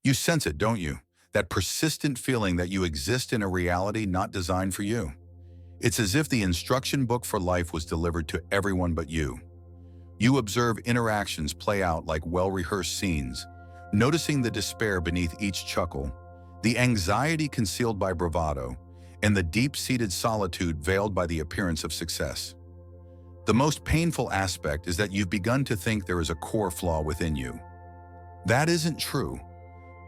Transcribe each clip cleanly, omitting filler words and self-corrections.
You sense it, don't you? That persistent feeling that you exist in a reality not designed for you. It's as if the instruction book for life was delivered to everyone but you. You observe interactions play out like well-rehearsed scenes, noticing the despair beneath each chuckle, the anxiety concealed by bravado, and the deep-seated solitude veiled by the appearance of success. The most painful aspect is that you've begun to think there is a core flaw within you. That isn't true.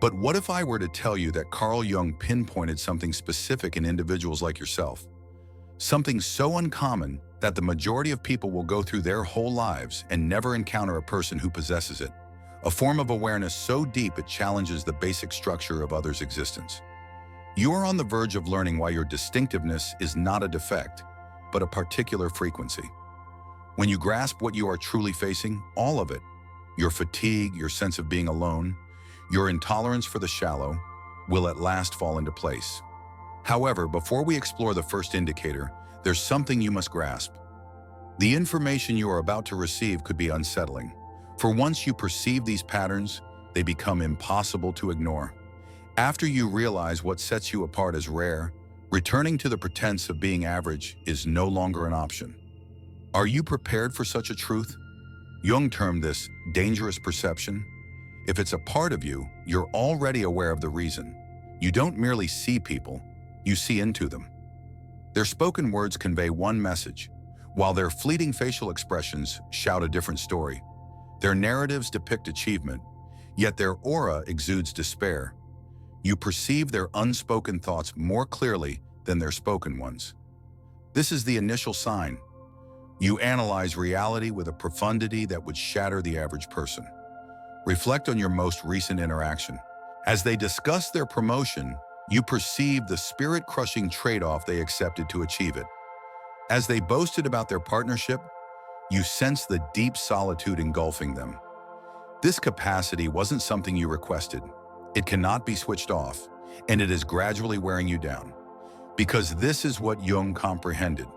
But what if I were to tell you that Carl Jung pinpointed something specific in individuals like yourself? Something so uncommon that the majority of people will go through their whole lives and never encounter a person who possesses it. A form of awareness so deep it challenges the basic structure of others' existence. You are on the verge of learning why your distinctiveness is not a defect, but a particular frequency. When you grasp what you are truly facing, all of it, your fatigue, your sense of being alone, your intolerance for the shallow, will at last fall into place. However, before we explore the first indicator, there's something you must grasp. The information you are about to receive could be unsettling, for once you perceive these patterns, they become impossible to ignore. After you realize what sets you apart as rare, returning to the pretense of being average is no longer an option. Are you prepared for such a truth? Jung termed this dangerous perception. If it's a part of you, you're already aware of the reason. You don't merely see people, you see into them. Their spoken words convey one message, while their fleeting facial expressions shout a different story. Their narratives depict achievement, yet their aura exudes despair. You perceive their unspoken thoughts more clearly than their spoken ones. This is the initial sign. You analyze reality with a profundity that would shatter the average person. Reflect on your most recent interaction. As they discuss their promotion, you perceive the spirit-crushing trade-off they accepted to achieve it. As they boasted about their partnership, you sense the deep solitude engulfing them. This capacity wasn't something you requested. It cannot be switched off, and it is gradually wearing you down. Because this is what Jung comprehended.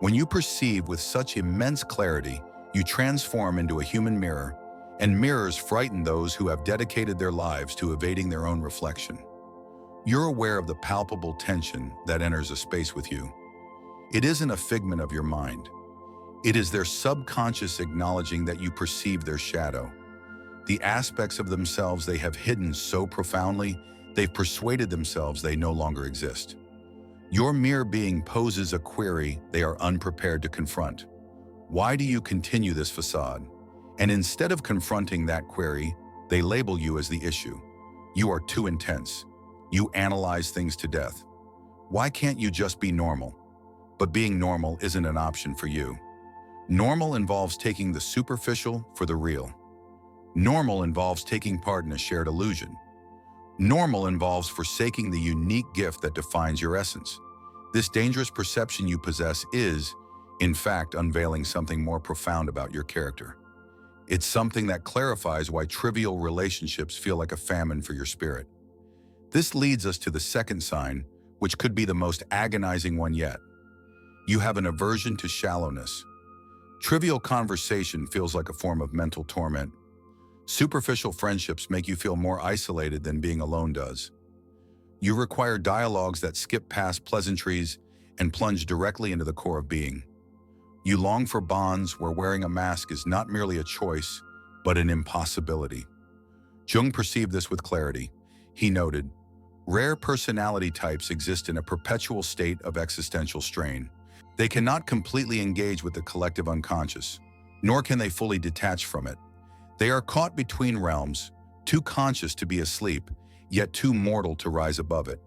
When you perceive with such immense clarity, you transform into a human mirror, and mirrors frighten those who have dedicated their lives to evading their own reflection. You're aware of the palpable tension that enters a space with you. It isn't a figment of your mind. It is their subconscious acknowledging that you perceive their shadow. The aspects of themselves they have hidden so profoundly, they've persuaded themselves they no longer exist. Your mere being poses a query they are unprepared to confront. Why do you continue this facade? And instead of confronting that query, they label you as the issue. You are too intense. You analyze things to death. Why can't you just be normal? But being normal isn't an option for you. Normal involves taking the superficial for the real. Normal involves taking part in a shared illusion. Normal involves forsaking the unique gift that defines your essence. This dangerous perception you possess is, in fact, unveiling something more profound about your character. It's something that clarifies why trivial relationships feel like a famine for your spirit. This leads us to the second sign, which could be the most agonizing one yet. You have an aversion to shallowness. Trivial conversation feels like a form of mental torment. Superficial friendships make you feel more isolated than being alone does. You require dialogues that skip past pleasantries and plunge directly into the core of being. You long for bonds where wearing a mask is not merely a choice, but an impossibility. Jung perceived this with clarity. He noted, rare personality types exist in a perpetual state of existential strain. They cannot completely engage with the collective unconscious, nor can they fully detach from it. They are caught between realms, too conscious to be asleep, yet too mortal to rise above it.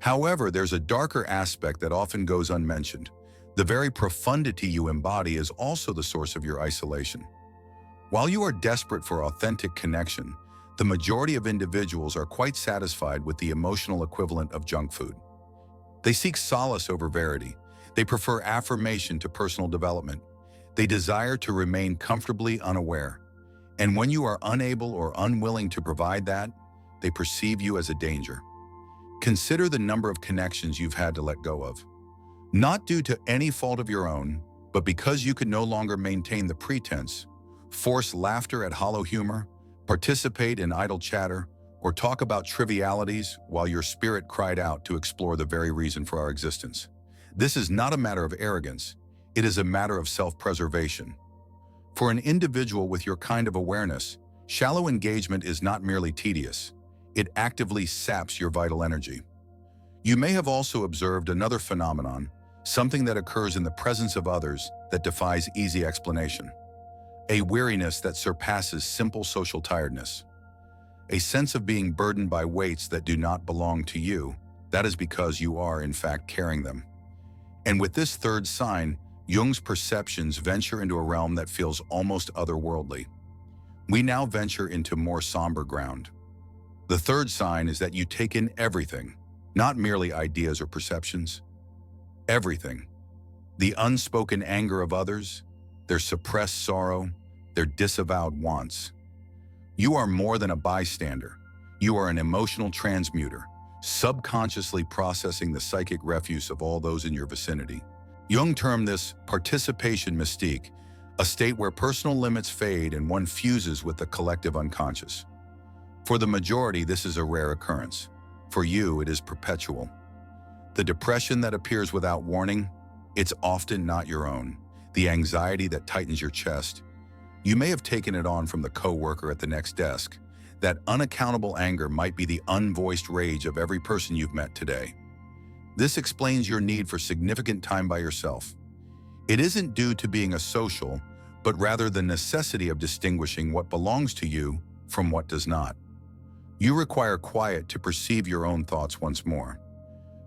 However, there's a darker aspect that often goes unmentioned. The very profundity you embody is also the source of your isolation. While you are desperate for authentic connection, the majority of individuals are quite satisfied with the emotional equivalent of junk food. They seek solace over verity. They prefer affirmation to personal development. They desire to remain comfortably unaware. And when you are unable or unwilling to provide that, they perceive you as a danger. Consider the number of connections you've had to let go of. Not due to any fault of your own, but because you could no longer maintain the pretense, force laughter at hollow humor, participate in idle chatter, or talk about trivialities while your spirit cried out to explore the very reason for our existence. This is not a matter of arrogance. It is a matter of self-preservation. For an individual with your kind of awareness, shallow engagement is not merely tedious. It actively saps your vital energy. You may have also observed another phenomenon, something that occurs in the presence of others that defies easy explanation. A weariness that surpasses simple social tiredness. A sense of being burdened by weights that do not belong to you. That is because you are, in fact, carrying them. And with this third sign, Jung's perceptions venture into a realm that feels almost otherworldly. We now venture into more somber ground. The third sign is that you take in everything, not merely ideas or perceptions. Everything. The unspoken anger of others, their suppressed sorrow, their disavowed wants. You are more than a bystander. You are an emotional transmuter, subconsciously processing the psychic refuse of all those in your vicinity. Jung termed this participation mystique, a state where personal limits fade and one fuses with the collective unconscious. For the majority, this is a rare occurrence. For you, it is perpetual. The depression that appears without warning, it's often not your own. The anxiety that tightens your chest, you may have taken it on from the coworker at the next desk. That unaccountable anger might be the unvoiced rage of every person you've met today. This explains your need for significant time by yourself. It isn't due to being asocial, but rather the necessity of distinguishing what belongs to you from what does not. You require quiet to perceive your own thoughts once more.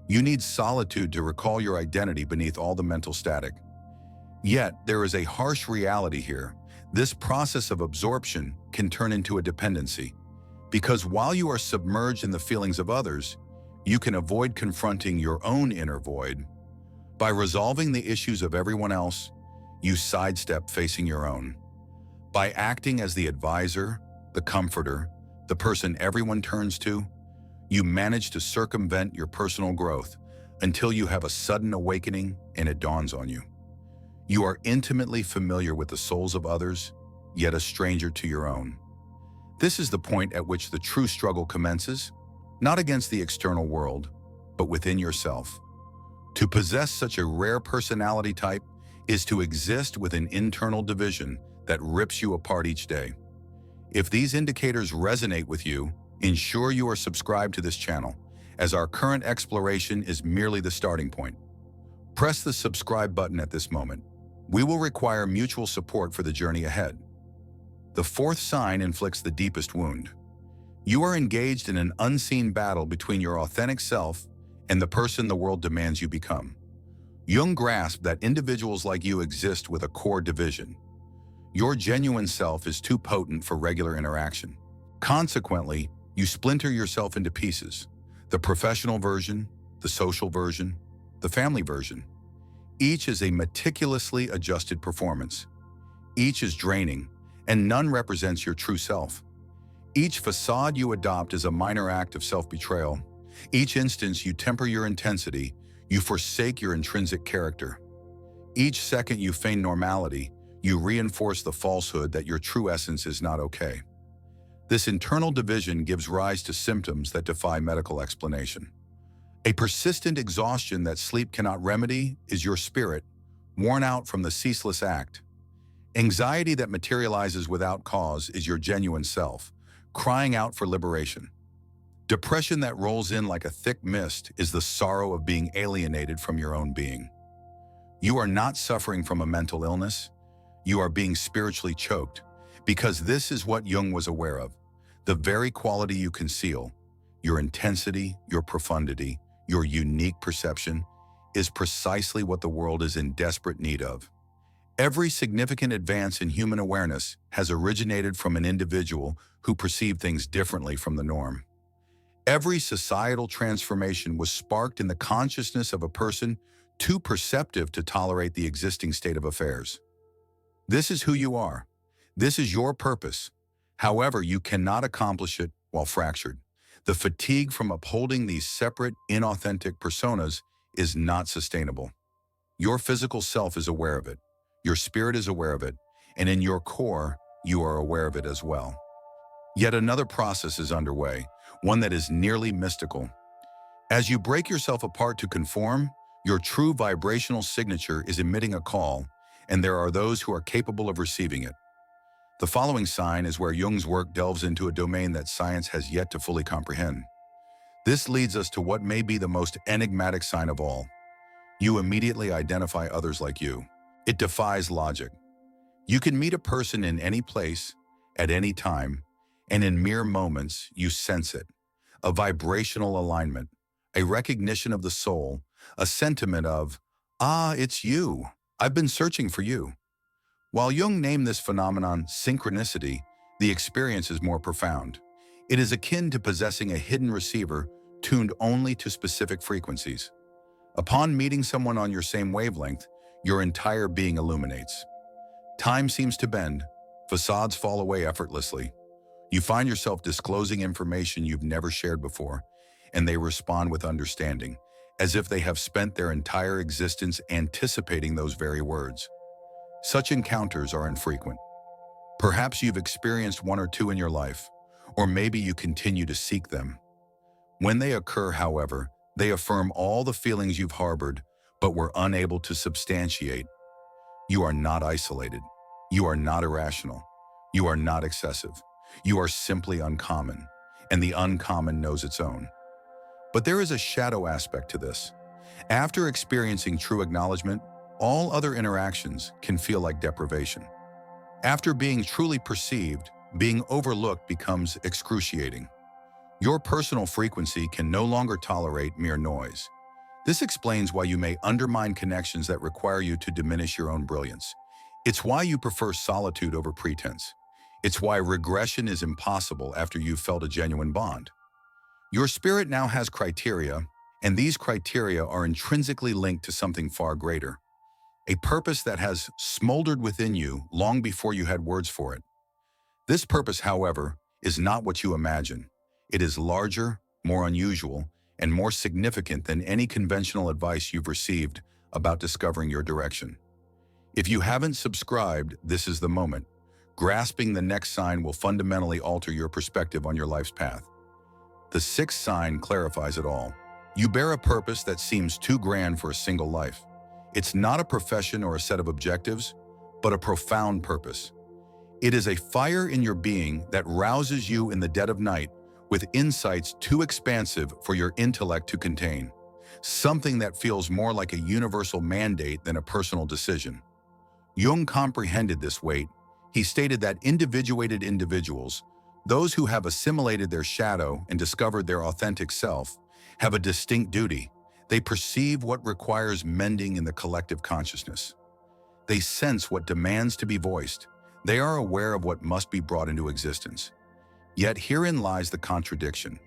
You need solitude to recall your identity beneath all the mental static. Yet, there is a harsh reality here. This process of absorption can turn into a dependency. Because while you are submerged in the feelings of others, you can avoid confronting your own inner void. By resolving the issues of everyone else, you sidestep facing your own. By acting as the advisor, the comforter, the person everyone turns to, you manage to circumvent your personal growth until you have a sudden awakening and it dawns on you. You are intimately familiar with the souls of others, yet a stranger to your own. This is the point at which the true struggle commences, not against the external world, but within yourself. To possess such a rare personality type is to exist with an internal division that rips you apart each day. If these indicators resonate with you, ensure you are subscribed to this channel, as our current exploration is merely the starting point. Press the subscribe button at this moment. We will require mutual support for the journey ahead. The fourth sign inflicts the deepest wound. You are engaged in an unseen battle between your authentic self and the person the world demands you become. Jung grasped that individuals like you exist with a core division. Your genuine self is too potent for regular interaction. Consequently, you splinter yourself into pieces: the professional version, the social version, the family version. Each is a meticulously adjusted performance. Each is draining, and none represents your true self. Each facade you adopt is a minor act of self-betrayal. Each instance you temper your intensity, you forsake your intrinsic character. Each second you feign normality, you reinforce the falsehood that your true essence is not okay. This internal division gives rise to symptoms that defy medical explanation. A persistent exhaustion that sleep cannot remedy is your spirit, worn out from the ceaseless act. Anxiety that materializes without cause is your genuine self, crying out for liberation. Depression that rolls in like a thick mist is the sorrow of being alienated from your own being. You are not suffering from a mental illness. You are being spiritually choked, because this is what Jung was aware of. The very quality you conceal, your intensity, your profundity, your unique perception, is precisely what the world is in desperate need of. Every significant advance in human awareness has originated from an individual who perceived things differently from the norm. Every societal transformation was sparked in the consciousness of a person too perceptive to tolerate the existing state of affairs. This is who you are. This is your purpose. However, you cannot accomplish it while fractured. The fatigue from upholding these separate, inauthentic personas is not sustainable. Your physical self is aware of it. Your spirit is aware of it. And in your core, you are aware of it as well. Yet another process is underway, one that is nearly mystical. As you break yourself apart to conform, your true vibrational signature is emitting a call, and there are those who are capable of receiving it. The following sign is where Jung's work delves into a domain that science has yet to fully comprehend. This leads us to what may be the most enigmatic sign of all. You immediately identify others like you. It defies logic. You can meet a person in any place, at any time, and in mere moments you sense it. A vibrational alignment, a recognition of the soul, a sentiment of, "Ah, it's you. I've been searching for you." While Jung named this phenomenon synchronicity, the experience is more profound. It is akin to possessing a hidden receiver tuned only to specific frequencies. Upon meeting someone on your same wavelength, your entire being illuminates. Time seems to bend, facades fall away effortlessly. You find yourself disclosing information you've never shared before, and they respond with understanding, as if they have spent their entire existence anticipating those very words. Such encounters are infrequent. Perhaps you've experienced one or two in your life, or maybe you continue to seek them. When they occur, however, they affirm all the feelings you've harbored, but were unable to substantiate. You are not isolated. You are not irrational. You are not excessive. You are simply uncommon, and the uncommon knows its own. But there is a shadow aspect to this. After experiencing true acknowledgement, all other interactions can feel like deprivation. After being truly perceived, being overlooked becomes excruciating. Your personal frequency can no longer tolerate mere noise. This explains why you may undermine connections that require you to diminish your own brilliance. It's why you prefer solitude over pretense. It's why regression is impossible after you've felt a genuine bond. Your spirit now has criteria, and these criteria are intrinsically linked to something far greater. A purpose that has smoldered within you long before you had words for it. This purpose, however, is not what you imagine. It is larger, more unusual, and more significant than any conventional advice you've received about discovering your direction. If you haven't subscribed, this is the moment. Grasping the next sign will fundamentally alter your perspective on your life's path. The sixth sign clarifies it all. You bear a purpose that seems too grand for a single life. It's not a profession or a set of objectives, but a profound purpose. It is a fire in your being that rouses you in the dead of night with insights too expansive for your intellect to contain. Something that feels more like a universal mandate than a personal decision. Jung comprehended this weight. He stated that individuated individuals, those who have assimilated their shadow and discovered their authentic self, have a distinct duty. They perceive what requires mending in the collective consciousness. They sense what demands to be voiced. They are aware of what must be brought into existence. Yet herein lies the contradiction.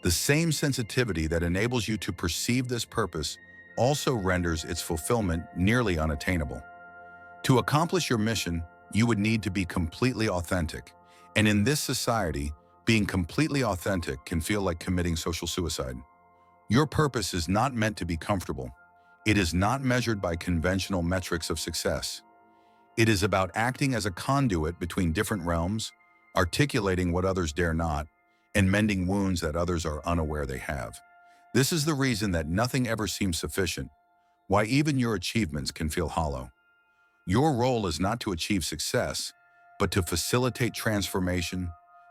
The same sensitivity that enables you to perceive this purpose also renders its fulfillment nearly unattainable. To accomplish your mission, you would need to be completely authentic. And in this society, being completely authentic can feel like committing social suicide. Your purpose is not meant to be comfortable. It is not measured by conventional metrics of success. It is about acting as a conduit between different realms, articulating what others dare not, and mending wounds that others are unaware they have. This is the reason that nothing ever seems sufficient, why even your achievements can feel hollow. Your role is not to achieve success, but to facilitate transformation,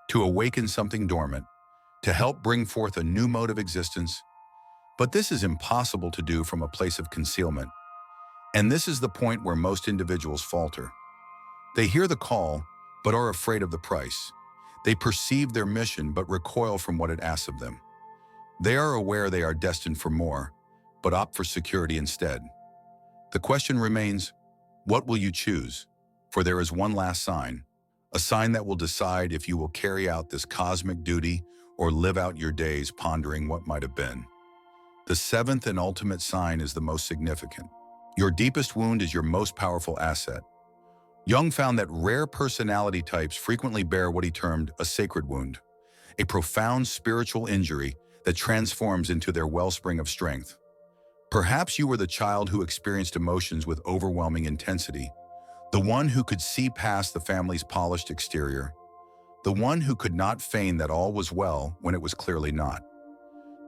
to awaken something dormant, to help bring forth a new mode of existence. But this is impossible to do from a place of concealment. And this is the point where most individuals falter. They hear the call, but are afraid of the price. They perceive their mission, but recoil from what it asks of them. They are aware they are destined for more, but opt for security instead. The question remains, what will you choose? For there is one last sign, a sign that will decide if you will carry out this cosmic duty or live out your days pondering what might have been. The seventh and ultimate sign is the most significant. Your deepest wound is your most powerful asset. Jung found that rare personality types frequently bear what he termed a sacred wound, a profound spiritual injury that transforms into their wellspring of strength. Perhaps you were the child who experienced emotions with overwhelming intensity, the one who could see past the family's polished exterior, the one who could not feign that all was well when it was clearly not.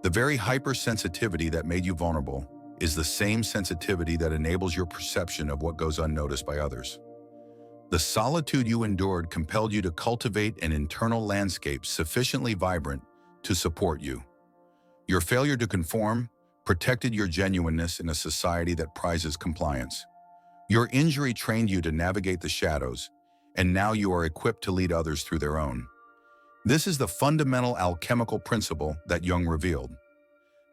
The very hypersensitivity that made you vulnerable is the same sensitivity that enables your perception of what goes unnoticed by others. The solitude you endured compelled you to cultivate an internal landscape sufficiently vibrant to support you. Your failure to conform protected your genuineness in a society that prizes compliance. Your injury trained you to navigate the shadows, and now you are equipped to lead others through their own. This is the fundamental alchemical principle that Jung revealed.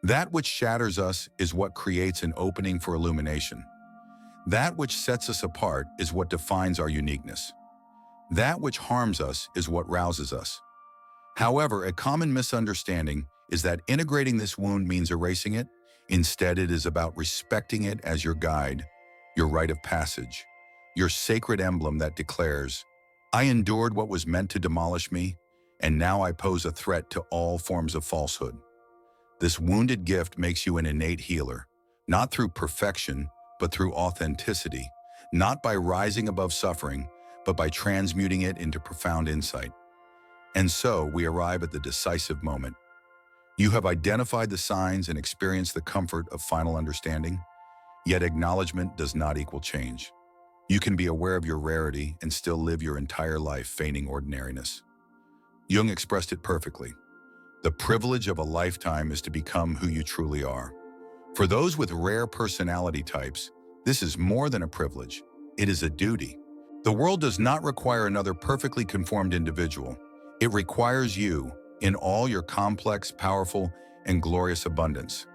That which shatters us is what creates an opening for illumination. That which sets us apart is what defines our uniqueness. That which harms us is what rouses us. However, a common misunderstanding is that integrating this wound means erasing it. Instead, it is about respecting it as your guide, your rite of passage, your sacred emblem that declares, "I endured what was meant to demolish me, and now I pose a threat to all forms of falsehood." This wounded gift makes you an innate healer, not through perfection, but through authenticity, not by rising above suffering, but by transmuting it into profound insight. And so we arrive at the decisive moment. You have identified the signs and experienced the comfort of final understanding, yet acknowledgement does not equal change. You can be aware of your rarity and still live your entire life feigning ordinariness. Jung expressed it perfectly. The privilege of a lifetime is to become who you truly are. For those with rare personality types, this is more than a privilege. It is a duty. The world does not require another perfectly conformed individual. It requires you in all your complex, powerful, and glorious abundance.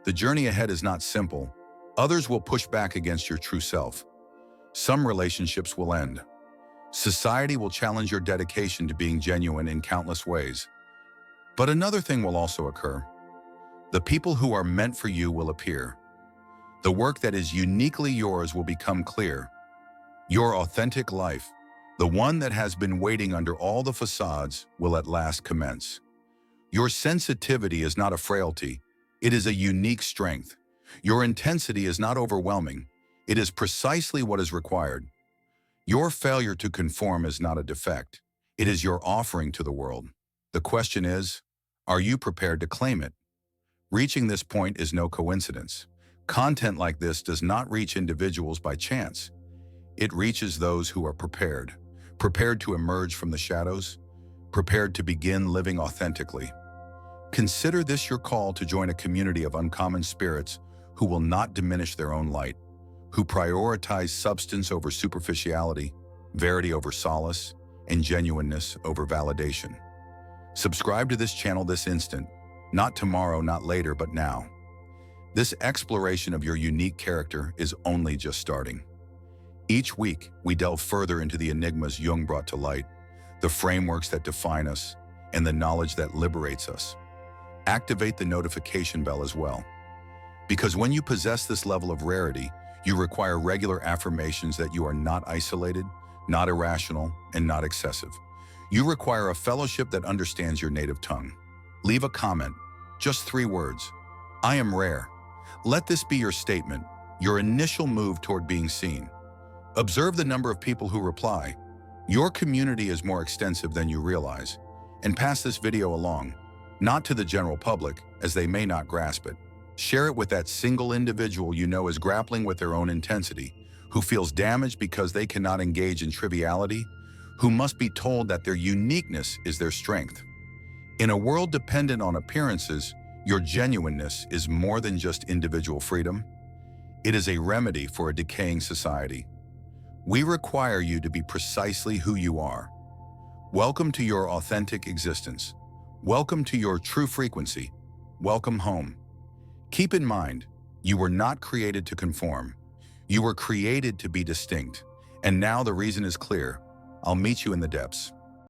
The journey ahead is not simple. Others will push back against your true self. Some relationships will end. Society will challenge your dedication to being genuine in countless ways. But another thing will also occur. The people who are meant for you will appear. The work that is uniquely yours will become clear. Your authentic life, the one that has been waiting under all the facades, will at last commence. Your sensitivity is not a frailty. It is a unique strength. Your intensity is not overwhelming. It is precisely what is required. Your failure to conform is not a defect. It is your offering to the world. The question is, are you prepared to claim it? Reaching this point is no coincidence. Content like this does not reach individuals by chance. It reaches those who are prepared to emerge from the shadows, prepared to begin living authentically. Consider this your call to join a community of uncommon spirits who will not diminish their own light, who prioritize substance over superficiality, verity over solace, and genuineness over validation. Subscribe to this channel this instant, not tomorrow, not later, but now. This exploration of your unique character is only just starting. Each week, we delve further into the enigmas Jung brought to light, the frameworks that define us, and the knowledge that liberates us. Activate the notification bell as well. Because when you possess this level of rarity, you require regular affirmations that you are not isolated, not irrational, and not excessive. You require a fellowship that understands your native tongue. Leave a comment, just 3 words. I am rare. Let this be your statement, your initial move toward being seen. Observe the number of people who reply. Your community is more extensive than you realize. And pass this video along, not to the general public, as they may not grasp it. Share it with that single individual you know is grappling with their own intensity, who feels damaged because they cannot engage in triviality, who must be told that their uniqueness is their strength. In a world dependent on appearances, your genuineness is more than just individual freedom. It is a remedy for a decaying society. We require you to be precisely who you are. Welcome to your authentic existence. Welcome to your true frequency. Welcome home. Keep in mind, you were not created to conform. You were created to be distinct. And now the reason is clear. I'll meet you in the depths.